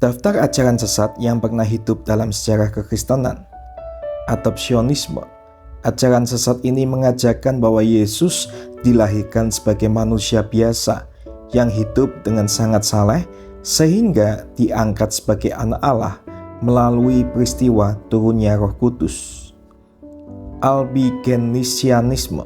Daftar ajaran sesat yang pernah hidup dalam sejarah kekristenan. Adopsionisme. Ajaran sesat ini mengajarkan bahwa Yesus dilahirkan sebagai manusia biasa yang hidup dengan sangat saleh sehingga diangkat sebagai anak Allah melalui peristiwa turunnya Roh Kudus. Albigenisianisme.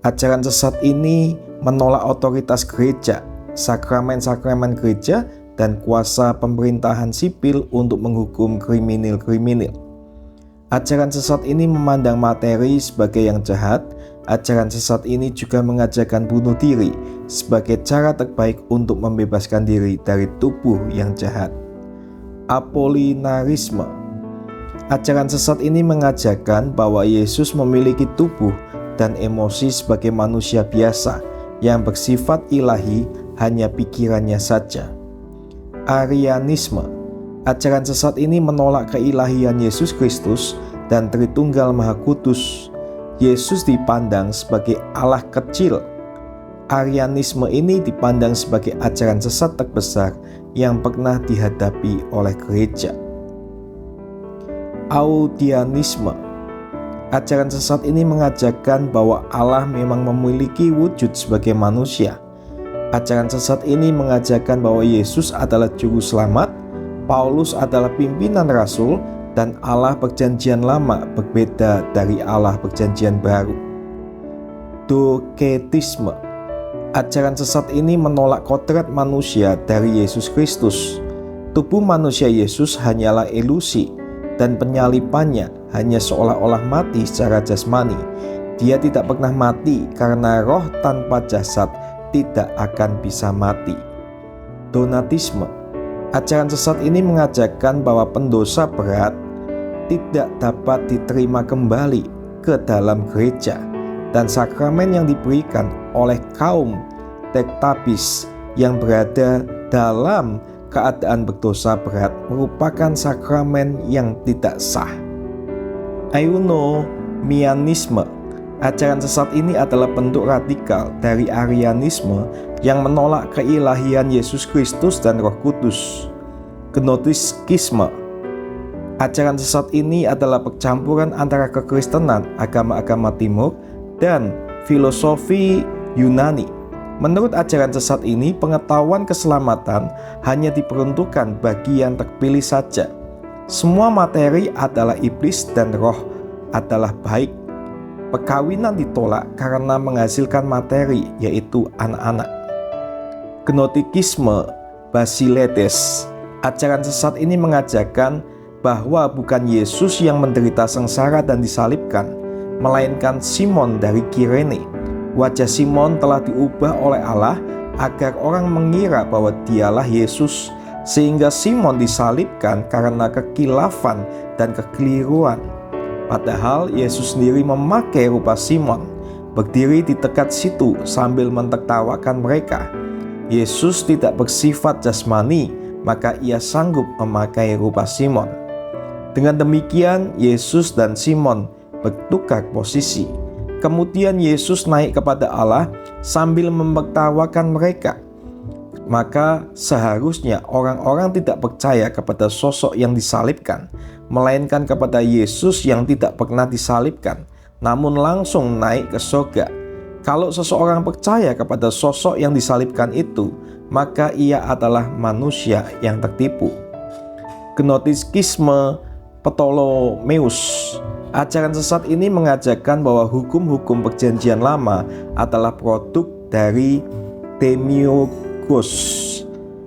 Ajaran sesat ini menolak otoritas gereja, sakramen-sakramen gereja, dan kuasa pemerintahan sipil untuk menghukum kriminal-kriminal. Ajaran sesat ini memandang materi sebagai yang jahat. Ajaran sesat ini juga mengajarkan bunuh diri sebagai cara terbaik untuk membebaskan diri dari tubuh yang jahat. Apolinarisme. Ajaran sesat ini mengajarkan bahwa Yesus memiliki tubuh dan emosi sebagai manusia biasa yang bersifat ilahi, hanya pikirannya saja. Arianisme. Ajaran sesat ini menolak keilahian Yesus Kristus dan Tritunggal Maha Kudus. Yesus dipandang sebagai Allah kecil. Arianisme ini dipandang sebagai ajaran sesat terbesar yang pernah dihadapi oleh gereja. Audianisme. Ajaran sesat ini mengajarkan bahwa Allah memang memiliki wujud sebagai manusia. Ajaran sesat ini mengajarkan bahwa Yesus adalah juru selamat, Paulus adalah pimpinan rasul, dan Allah Perjanjian Lama berbeda dari Allah Perjanjian Baru. Doketisme. Ajaran sesat ini menolak kodrat manusia dari Yesus Kristus. Tubuh manusia Yesus hanyalah ilusi, dan penyalipannya hanya seolah-olah mati secara jasmani. Dia tidak pernah mati karena roh tanpa jasad tidak akan bisa mati. Donatisme. Ajaran sesat ini mengajarkan bahwa pendosa berat tidak dapat diterima kembali ke dalam gereja, dan sakramen yang diberikan oleh kaum tektapis yang berada dalam keadaan berdosa berat merupakan sakramen yang tidak sah. Eunomianisme. Ajaran sesat ini adalah bentuk radikal dari Arianisme yang menolak keilahian Yesus Kristus dan Roh Kudus. Gnosticisme. Ajaran sesat ini adalah percampuran antara kekristenan, agama-agama timur, dan filosofi Yunani. Menurut ajaran sesat ini, pengetahuan keselamatan hanya diperuntukkan bagi yang terpilih saja. Semua materi adalah iblis dan roh adalah baik. Perkawinan ditolak karena menghasilkan materi, yaitu anak-anak. Gnostikisme Basiletes. Ajaran sesat ini mengajarkan bahwa bukan Yesus yang menderita sengsara dan disalibkan, melainkan Simon dari Kirene. Wajah Simon telah diubah oleh Allah agar orang mengira bahwa dialah Yesus, sehingga Simon disalibkan karena kekilafan dan kekeliruan. Padahal Yesus sendiri memakai rupa Simon, berdiri di dekat situ sambil mentertawakan mereka. Yesus tidak bersifat jasmani, maka ia sanggup memakai rupa Simon. Dengan demikian, Yesus dan Simon bertukar posisi. Kemudian Yesus naik kepada Allah sambil menertawakan mereka. Maka seharusnya orang-orang tidak percaya kepada sosok yang disalibkan, melainkan kepada Yesus yang tidak pernah disalibkan, namun langsung naik ke surga. Kalau seseorang percaya kepada sosok yang disalibkan itu, maka ia adalah manusia yang tertipu. Gnostikisme Ptolemeus. Ajaran sesat ini mengajarkan bahwa hukum-hukum Perjanjian Lama adalah produk dari Demiurgos,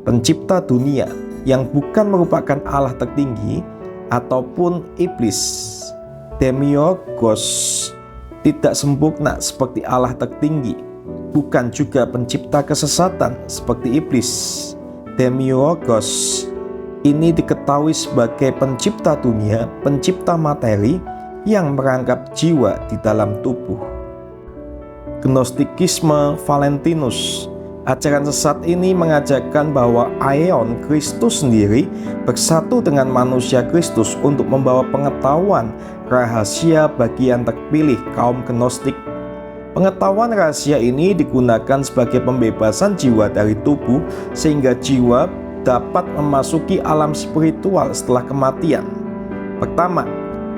pencipta dunia yang bukan merupakan Allah tertinggi ataupun iblis. Demiurgos tidak sempurna seperti Allah tertinggi, bukan juga pencipta kesesatan seperti iblis. Demiurgos ini diketahui sebagai pencipta dunia, pencipta materi yang merangkap jiwa di dalam tubuh. Gnostikisme Valentinus. Ajaran sesat ini mengajarkan bahwa Aeon Kristus sendiri bersatu dengan manusia Kristus untuk membawa pengetahuan rahasia bagi yang terpilih kaum Gnostik. Pengetahuan rahasia ini digunakan sebagai pembebasan jiwa dari tubuh, sehingga jiwa dapat memasuki alam spiritual setelah kematian. Pertama,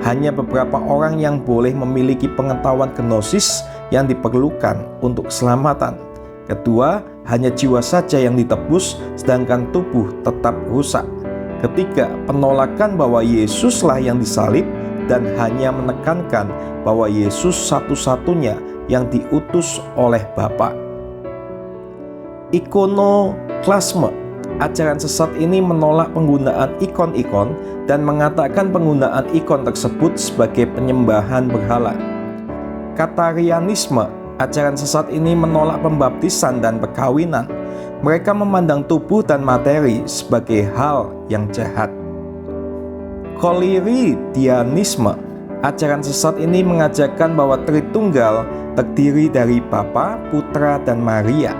hanya beberapa orang yang boleh memiliki pengetahuan gnosis yang diperlukan untuk keselamatan. Kedua, hanya jiwa saja yang ditebus, sedangkan tubuh tetap rusak. Ketiga, penolakan bahwa Yesuslah yang disalib dan hanya menekankan bahwa Yesus satu-satunya yang diutus oleh Bapa. Ikonoklasme. Ajaran sesat ini menolak penggunaan ikon-ikon dan mengatakan penggunaan ikon tersebut sebagai penyembahan berhala. Katarianisme. Ajaran sesat ini menolak pembaptisan dan perkawinan. Mereka memandang tubuh dan materi sebagai hal yang jahat. Koliridianisme. Ajaran sesat ini mengajarkan bahwa Tritunggal terdiri dari Bapa, Putra, dan Maria.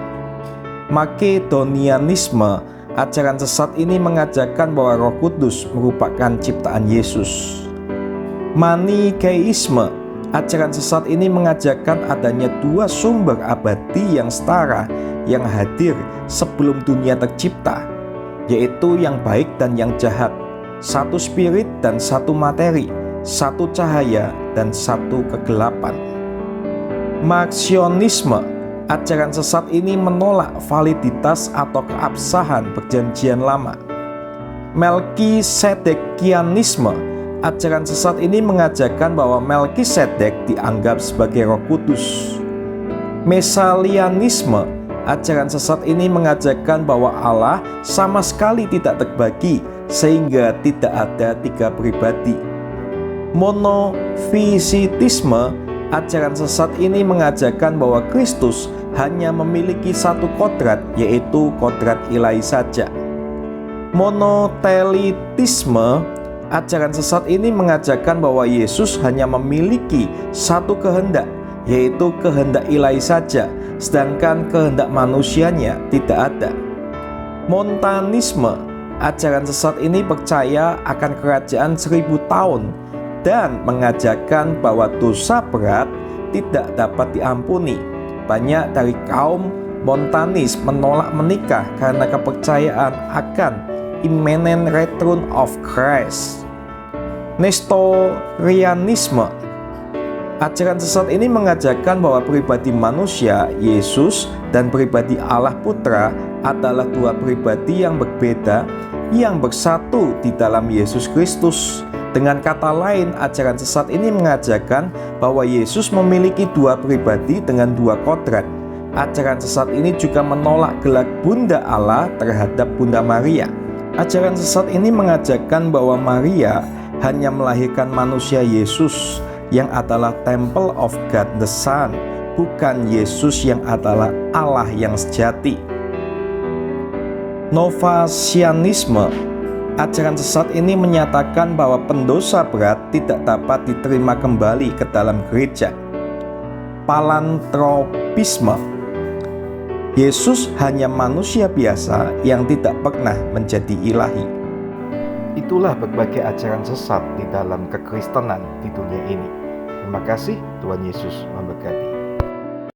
Makedonianisme. Ajaran sesat ini mengajarkan bahwa Roh Kudus merupakan ciptaan Yesus. Manikeisme. Ajaran sesat ini mengajarkan adanya dua sumber abadi yang setara yang hadir sebelum dunia tercipta, yaitu yang baik dan yang jahat, satu spirit dan satu materi, satu cahaya dan satu kegelapan. Marcionisme. Ajaran sesat ini menolak validitas atau keabsahan perjanjian lama. Melkisedekianisme. Ajaran sesat ini mengajarkan bahwa Melkisedek dianggap sebagai Roh Kudus. Mesalianisme. Ajaran sesat ini mengajarkan bahwa Allah sama sekali tidak terbagi sehingga tidak ada tiga pribadi. Monofisitisme. Ajaran sesat ini mengajarkan bahwa Kristus hanya memiliki satu kodrat, yaitu kodrat ilahi saja. Monotelitisme. Ajaran sesat ini mengajarkan bahwa Yesus hanya memiliki satu kehendak, yaitu kehendak ilahi saja, sedangkan kehendak manusianya tidak ada. Montanisme. Ajaran sesat ini percaya akan kerajaan 1000 tahun dan mengajarkan bahwa dosa berat tidak dapat diampuni. Banyak dari kaum Montanis menolak menikah karena kepercayaan akan immanent return of Christ. Nestorianisme. Ajaran sesat ini mengajarkan bahwa pribadi manusia, Yesus, dan pribadi Allah Putra adalah dua pribadi yang berbeda yang bersatu di dalam Yesus Kristus. Dengan kata lain, ajaran sesat ini mengajarkan bahwa Yesus memiliki dua pribadi dengan dua kodrat. Ajaran sesat ini juga menolak gelar Bunda Allah terhadap Bunda Maria. Ajaran sesat ini mengajarkan bahwa Maria hanya melahirkan manusia Yesus yang adalah Temple of God the Son, bukan Yesus yang adalah Allah yang sejati. Novasianisme. Ajaran sesat ini menyatakan bahwa pendosa berat tidak dapat diterima kembali ke dalam gereja. Palantropisme. Yesus hanya manusia biasa yang tidak pernah menjadi ilahi. Itulah berbagai ajaran sesat di dalam kekristenan di dunia ini. Terima kasih, Tuhan Yesus memberkati.